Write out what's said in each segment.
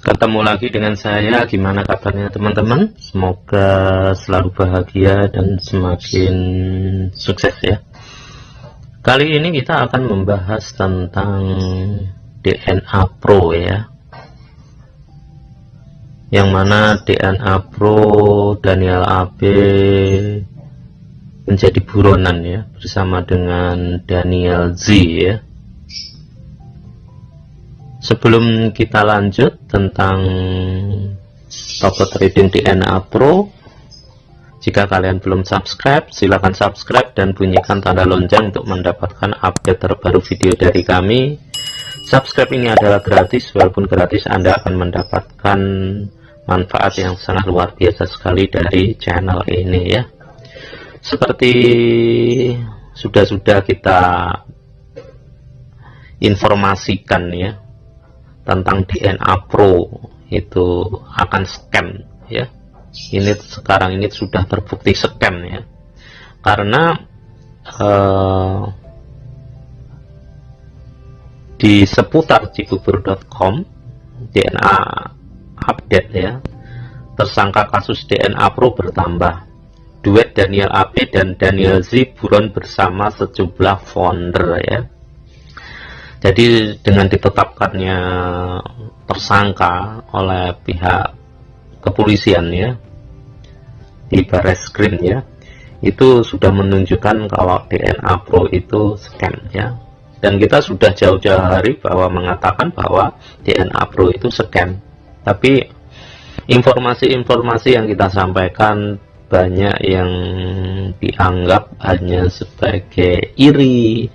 Ketemu lagi dengan saya. Gimana kabarnya teman-teman? Semoga selalu bahagia dan semakin sukses ya. Kali ini kita akan membahas tentang DNA Pro ya, yang mana DNA Pro Daniel AB menjadi buronan ya, bersama dengan Daniel Z ya. Sebelum kita lanjut tentang robot trading DNA Pro, jika kalian belum subscribe, silahkan subscribe dan bunyikan tanda lonceng untuk mendapatkan update terbaru video dari kami. Subscribe ini adalah gratis, walaupun gratis Anda akan mendapatkan manfaat yang sangat luar biasa sekali dari channel ini ya. Seperti sudah kita informasikan ya, tentang DNA Pro itu akan scam ya. Ini sekarang ini sudah terbukti scam ya, karena di seputar cibubur.com DNA update ya, tersangka kasus DNA Pro bertambah. Duet Daniel AB dan Daniel Z buron bersama sejumlah founder ya. Jadi dengan ditetapkannya tersangka oleh pihak kepolisian ya, di Barreskrim ya, itu sudah menunjukkan kalau DNA Pro itu scam ya. Dan kita sudah jauh-jauh hari bahwa mengatakan bahwa DNA Pro itu scam. Tapi informasi-informasi yang kita sampaikan banyak yang dianggap hanya sebagai iri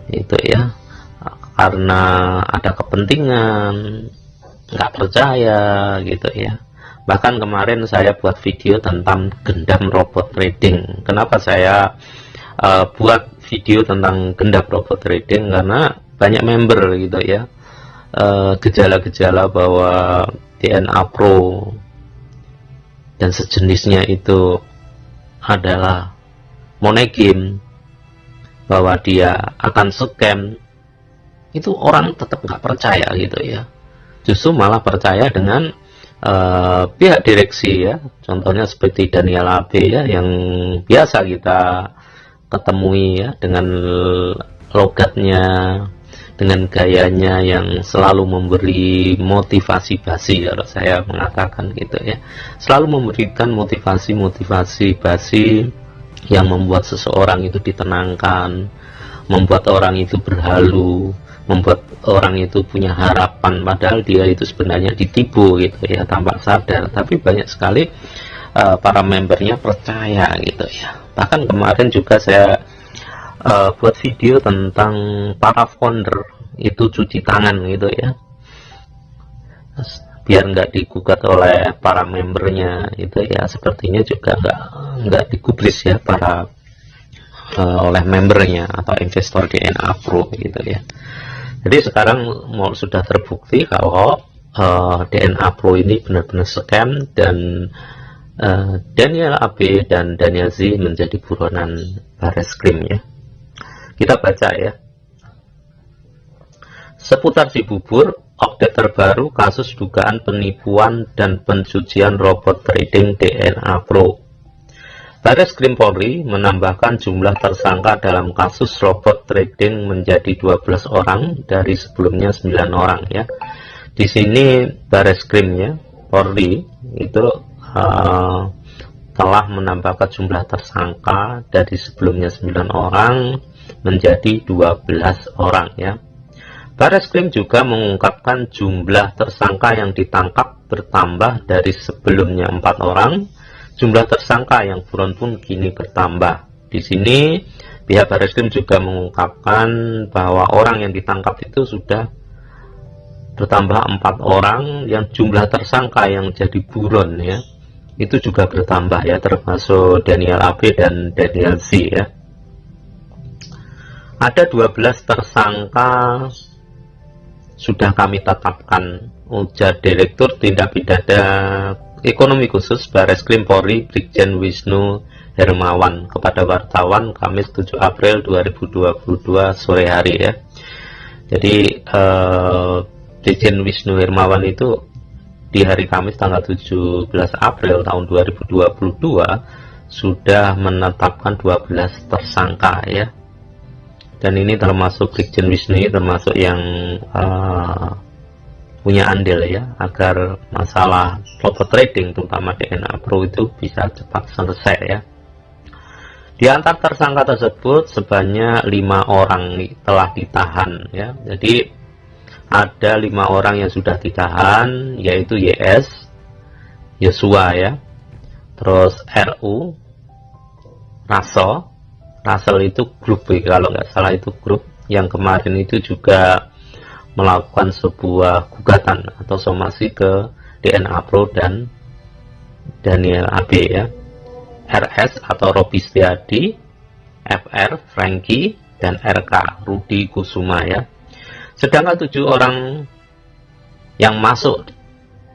itu ya, karena ada kepentingan, nggak percaya gitu ya. Bahkan kemarin saya buat video tentang gendam robot trading. Kenapa saya buat video tentang gendam robot trading? Karena banyak member gitu ya, gejala-gejala bahwa DNA Pro dan sejenisnya itu adalah money game, bahwa dia akan scam. Itu orang tetap nggak percaya gitu ya, justru malah percaya dengan pihak direksi ya, contohnya seperti Daniel AB ya, yang biasa kita ketemui ya, dengan logatnya, dengan gayanya yang selalu memberi motivasi basi, kalau saya mengatakan gitu ya, selalu memberikan motivasi basi yang membuat seseorang itu ditenangkan, membuat orang itu berhalu, membuat orang itu punya harapan, padahal dia itu sebenarnya ditipu gitu ya, tanpa sadar. Tapi banyak sekali para membernya percaya gitu ya. Bahkan kemarin juga saya buat video tentang para founder itu cuci tangan gitu ya, biar nggak digugat oleh para membernya itu ya. Sepertinya juga nggak digubris ya para oleh membernya atau investor DNA Pro gitu ya. Jadi sekarang sudah terbukti kalau DNA Pro ini benar-benar scam, dan Daniel AB dan Daniel Z menjadi buronan Barreskrim ya. Kita baca ya. Seputar Cibubur, update terbaru kasus dugaan penipuan dan pencucian robot trading DNA Pro. Barreskrim Polri menambahkan jumlah tersangka dalam kasus robot trading menjadi 12 orang dari sebelumnya 9 orang ya. Di sini Barreskrim ya, Polri itu telah menambahkan jumlah tersangka dari sebelumnya 9 orang menjadi 12 orang ya. Barreskrim juga mengungkapkan jumlah tersangka yang ditangkap bertambah dari sebelumnya 4 orang. Jumlah tersangka yang buron pun kini bertambah. Di sini pihak Barreskrim juga mengungkapkan bahwa orang yang ditangkap itu sudah bertambah 4 orang, yang jumlah tersangka yang jadi buron ya, itu juga bertambah ya, termasuk Daniel AB dan Daniel Z ya. Ada 12 tersangka sudah kami tetapkan, ujar Direktur Tindak Pidana Ekonomi Khusus Barreskrim Polri Brigjen Wisnu Hermawan kepada wartawan Kamis 7 April 2022 sore hari ya. Jadi Brigjen Wisnu Hermawan itu di hari Kamis tanggal 17 April tahun 2022 sudah menetapkan 12 tersangka ya. Dan ini termasuk Brigjen Wisnu, termasuk yang punya andil ya, agar masalah robot trading terutama DNA Pro itu bisa cepat selesai ya. Di antara tersangka tersebut sebanyak 5 orang telah ditahan ya. Jadi ada 5 orang yang sudah ditahan, yaitu YS, Yosua ya, terus RU, Russell itu grup, kalau nggak salah itu grup yang kemarin itu juga melakukan sebuah gugatan atau somasi ke DNA Pro dan Daniel AB ya. RS atau Robi Setiadi, FR Franky, dan RK Rudi Kusuma ya. Sedangkan 7 orang yang masuk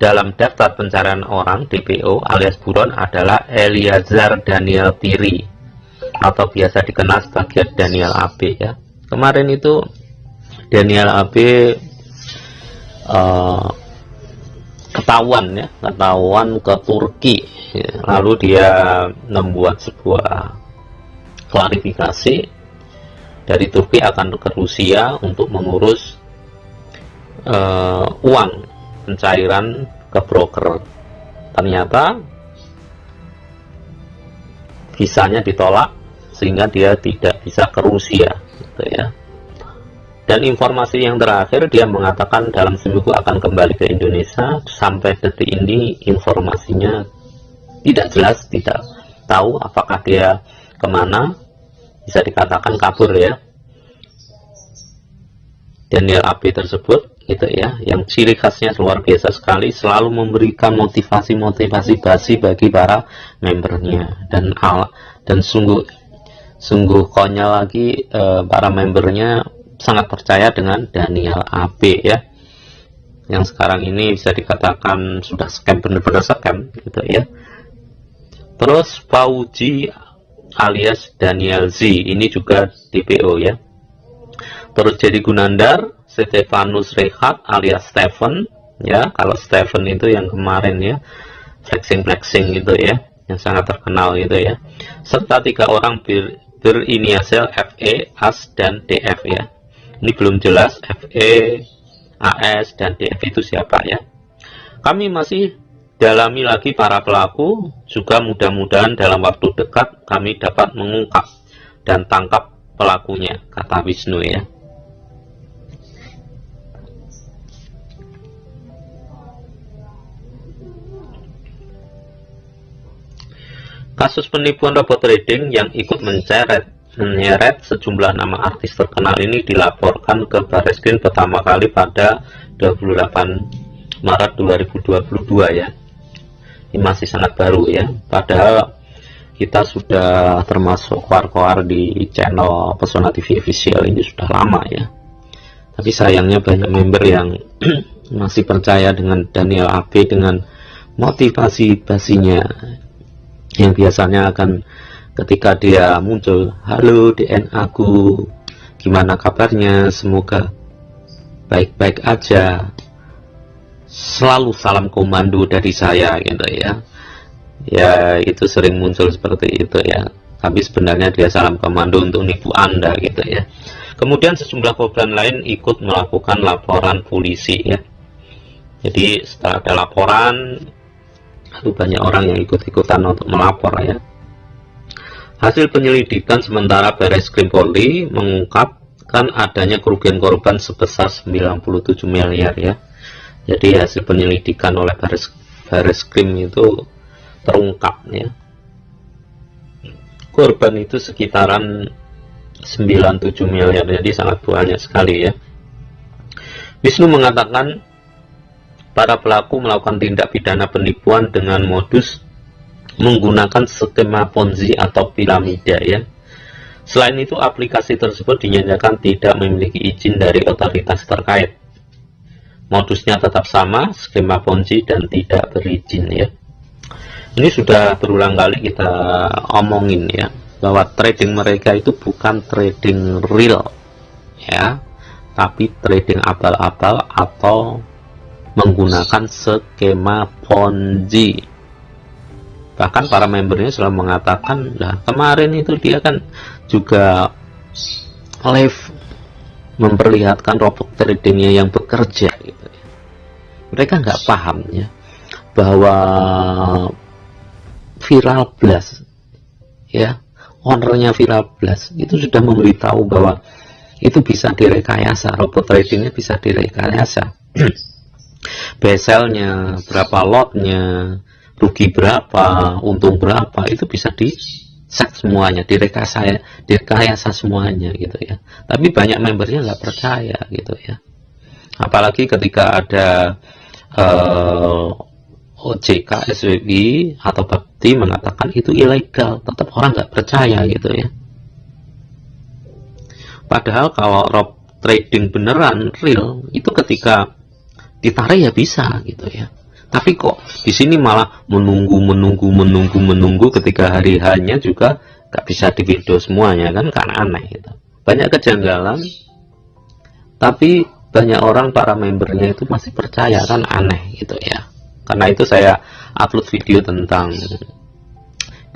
dalam daftar pencarian orang DPO alias buron adalah Eliazar Daniel Piri atau biasa dikenal sebagai Daniel AB ya. Kemarin itu Daniel AB ketahuan ke Turki ya. Lalu dia membuat sebuah klarifikasi dari Turki akan ke Rusia untuk mengurus uang pencairan ke broker. Ternyata visanya ditolak sehingga dia tidak bisa ke Rusia gitu ya. Dan informasi yang terakhir dia mengatakan dalam seminggu akan kembali ke Indonesia. Sampai detik ini informasinya tidak jelas, tidak tahu apakah dia kemana, bisa dikatakan kabur ya. Daniel AB tersebut gitu ya, yang ciri khasnya luar biasa sekali, selalu memberikan motivasi basi bagi para membernya, dan sungguh konyol lagi, para membernya sangat percaya dengan Daniel AB ya, yang sekarang ini bisa dikatakan sudah scam, benar-benar scam gitu ya. Terus Fauji alias Daniel Z ini juga DPO ya. Terus Jadi Gunandar, Stefanus Rehat alias Stephen ya, kalau Stephen itu yang kemarin ya, flexing gitu ya, yang sangat terkenal gitu ya. Serta 3 orang berinisial FE, AS, dan DF ya. Ini belum jelas FE, AS, dan DF itu siapa ya. Kami masih dalami lagi para pelaku, juga mudah-mudahan dalam waktu dekat kami dapat mengungkap dan tangkap pelakunya, kata Wisnu ya. Kasus penipuan robot trading yang ikut menyeret sejumlah nama artis terkenal ini dilaporkan ke Barreskrim pertama kali pada 28 Maret 2022 ya. Ini masih sangat baru ya, padahal kita sudah termasuk koar-koar di channel Pesona TV Official ini sudah lama ya. Tapi sayangnya banyak member yang masih percaya dengan Daniel AB dengan motivasi basinya, yang biasanya akan ketika dia muncul, halo DNA ku, gimana kabarnya, semoga baik-baik aja, selalu salam komando dari saya gitu ya. Ya itu sering muncul seperti itu ya, tapi sebenarnya dia salam komando untuk nipu Anda gitu ya. Kemudian sejumlah korban lain ikut melakukan laporan polisi ya. Jadi setelah ada laporan, lalu banyak orang yang ikut-ikutan untuk melapor ya. Hasil penyelidikan sementara Barreskrim Polri mengungkapkan adanya kerugian korban sebesar 97 miliar ya. Jadi hasil penyelidikan oleh Barreskrim itu terungkap ya. Korban itu sekitaran 97 miliar, jadi sangat banyak sekali ya. Wisnu mengatakan para pelaku melakukan tindak pidana penipuan dengan modus menggunakan skema Ponzi atau piramida ya. Selain itu, aplikasi tersebut dinyatakan tidak memiliki izin dari otoritas terkait. Modusnya tetap sama, skema Ponzi dan tidak berizin ya. Ini sudah berulang kali kita omongin ya, bahwa trading mereka itu bukan trading real ya, tapi trading abal-abal atau menggunakan skema Ponzi. Bahkan para membernya selalu mengatakan, nah kemarin itu dia kan juga live memperlihatkan robot tradingnya yang bekerja gitu ya. Mereka nggak paham ya bahwa Viral Blast ya, ownernya Viral Blast itu sudah memberitahu bahwa itu bisa direkayasa, robot tradingnya bisa direkayasa. Beselnya berapa, lotnya, rugi berapa, untung berapa, itu bisa di set semuanya, direkayasa semuanya gitu ya. Tapi banyak membernya nggak percaya gitu ya. Apalagi ketika ada OJK, SWI atau Bapti mengatakan itu ilegal, tetap orang nggak percaya gitu ya. Padahal kalau trading beneran real itu ketika ditarik ya bisa gitu ya. Tapi kok di sini malah menunggu ketika hari hanya juga nggak bisa di video semuanya, kan aneh gitu. Banyak kejanggalan, tapi banyak orang, para membernya itu masih percaya, kan aneh gitu ya. Karena itu saya upload video tentang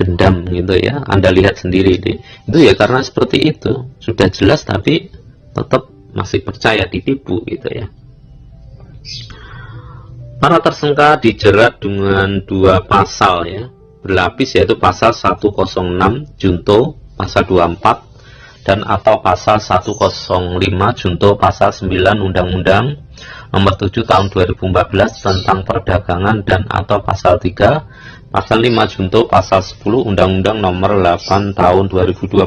gendam gitu ya, Anda lihat sendiri deh. Itu ya karena seperti itu, sudah jelas tapi tetap masih percaya, ditipu gitu ya. Para tersangka dijerat dengan 2 pasal ya, berlapis, yaitu pasal 106 junto, pasal 24, dan atau pasal 105 junto pasal 9 Undang-Undang Nomor 7 Tahun 2014 tentang Perdagangan, dan atau pasal 3, pasal 5 junto pasal 10 Undang-Undang Nomor 8 Tahun 2020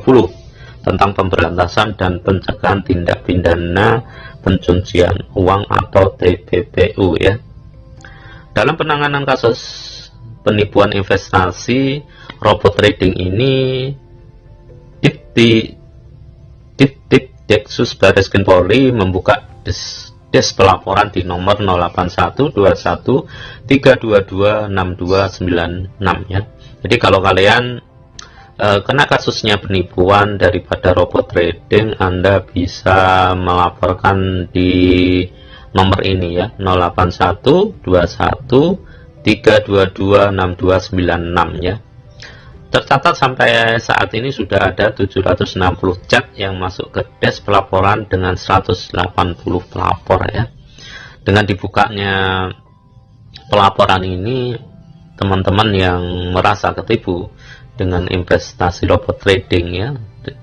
tentang Pemberantasan dan Pencegahan Tindak Pidana Pencucian Uang atau TPPU ya. Dalam penanganan kasus penipuan investasi robot trading ini, Deksus Barreskrim Polri membuka des pelaporan di nomor 081213226296 ya. Jadi kalau kalian kena kasusnya penipuan daripada robot trading, Anda bisa melaporkan di nomor ini ya, 081213226296 ya. Tercatat sampai saat ini sudah ada 760 chat yang masuk ke des pelaporan dengan 180 pelapor ya. Dengan dibukanya pelaporan ini, teman-teman yang merasa ketipu dengan investasi robot trading ya,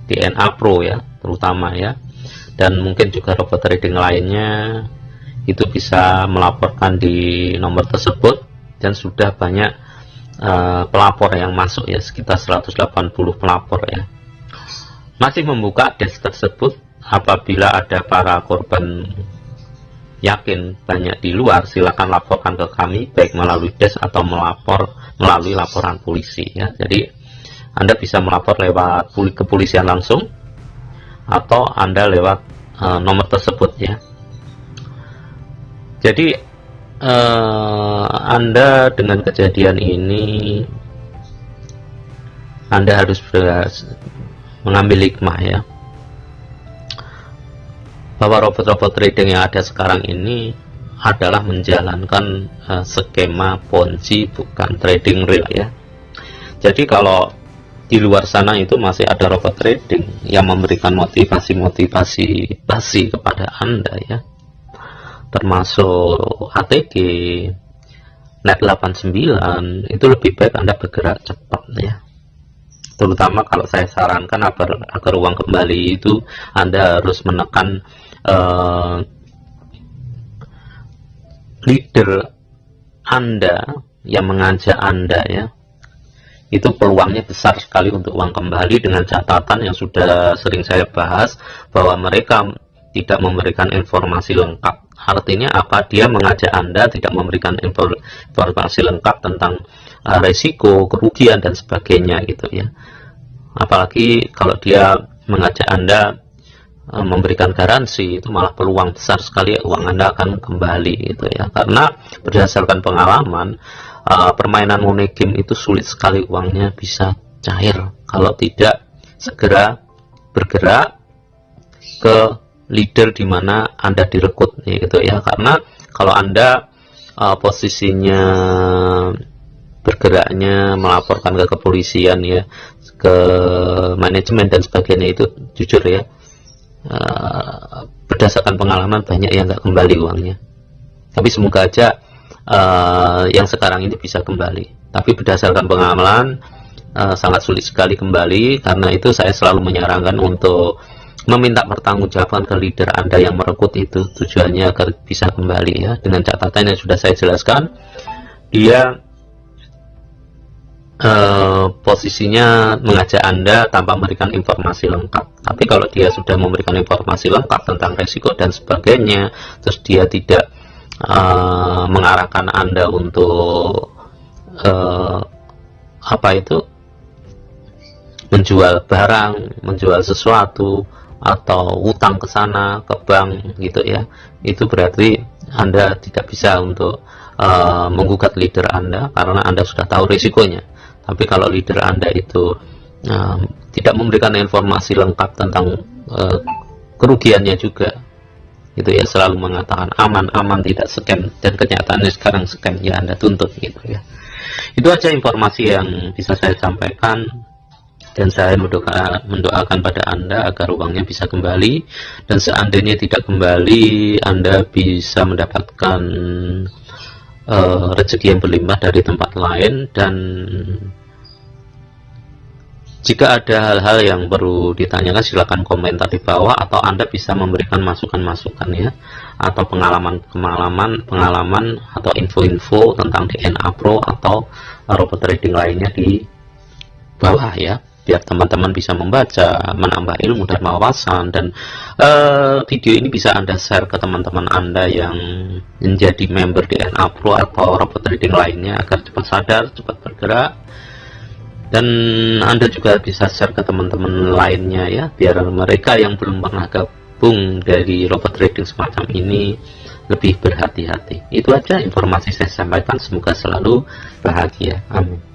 DNA Pro ya terutama ya, dan mungkin juga robot trading lainnya, itu bisa melaporkan di nomor tersebut, dan sudah banyak pelapor yang masuk ya, sekitar 180 pelapor ya. Masih membuka des tersebut. Apabila ada para korban yakin banyak di luar, silakan laporkan ke kami baik melalui des atau melalui laporan polisi ya. Jadi Anda bisa melapor lewat kepolisian langsung atau Anda lewat nomor tersebut ya. Jadi Anda dengan kejadian ini, Anda harus mengambil hikmah ya, bahwa robot-robot trading yang ada sekarang ini adalah menjalankan skema Ponzi, bukan trading real ya. Jadi kalau di luar sana itu masih ada robot trading yang memberikan motivasi basi kepada Anda ya, termasuk HTG, Net89, itu lebih baik Anda bergerak cepat ya. Terutama kalau saya sarankan agar uang kembali itu Anda harus menekan leader Anda yang mengajak Anda ya. Itu peluangnya besar sekali untuk uang kembali, dengan catatan yang sudah sering saya bahas bahwa mereka tidak memberikan informasi lengkap. Artinya apa? Dia mengajak Anda tidak memberikan informasi lengkap tentang resiko, kerugian dan sebagainya gitu ya. Apalagi kalau dia mengajak Anda memberikan garansi, itu malah peluang besar sekali uang Anda akan kembali gitu ya. Karena berdasarkan pengalaman, permainan money game itu sulit sekali uangnya bisa cair kalau tidak segera bergerak ke leader di mana Anda direkrut gitu ya. Karena kalau Anda posisinya bergeraknya melaporkan ke kepolisian ya, ke manajemen dan sebagainya, itu jujur ya, berdasarkan pengalaman banyak yang nggak kembali uangnya. Tapi semoga aja yang sekarang ini bisa kembali. Tapi berdasarkan pengalaman sangat sulit sekali kembali. Karena itu saya selalu menyarankan untuk meminta pertanggungjawaban ke leader Anda yang merekrut itu, tujuannya agar bisa kembali ya, dengan catatan yang sudah saya jelaskan. Dia posisinya mengajak Anda tanpa memberikan informasi lengkap. Tapi kalau dia sudah memberikan informasi lengkap tentang resiko dan sebagainya, terus dia tidak mengarahkan Anda untuk menjual barang, menjual sesuatu, atau utang ke sana, ke bank gitu ya, itu berarti Anda tidak bisa untuk menggugat leader Anda karena Anda sudah tahu risikonya. Tapi kalau leader Anda itu tidak memberikan informasi lengkap tentang kerugiannya juga, itu ya, selalu mengatakan aman, tidak scam, dan kenyataannya sekarang scam, ya Anda tuntut gitu ya. Itu aja informasi yang bisa saya sampaikan, dan saya mendoakan pada Anda agar uangnya bisa kembali, dan seandainya tidak kembali, Anda bisa mendapatkan rezeki yang berlimpah dari tempat lain. Dan jika ada hal-hal yang perlu ditanyakan, silakan komentar di bawah, atau Anda bisa memberikan masukan-masukan ya, atau pengalaman atau info-info tentang DNA Pro atau robot trading lainnya di bawah ya, biar teman-teman bisa membaca, menambah ilmu dan wawasan. Dan video ini bisa Anda share ke teman-teman Anda yang menjadi member DNA Pro atau robot trading lainnya, agar cepat sadar, cepat bergerak. Dan Anda juga bisa share ke teman-teman lainnya ya, biar mereka yang belum pernah gabung dari robot trading semacam ini lebih berhati-hati. Itu aja informasi saya sampaikan, semoga selalu bahagia. Amin.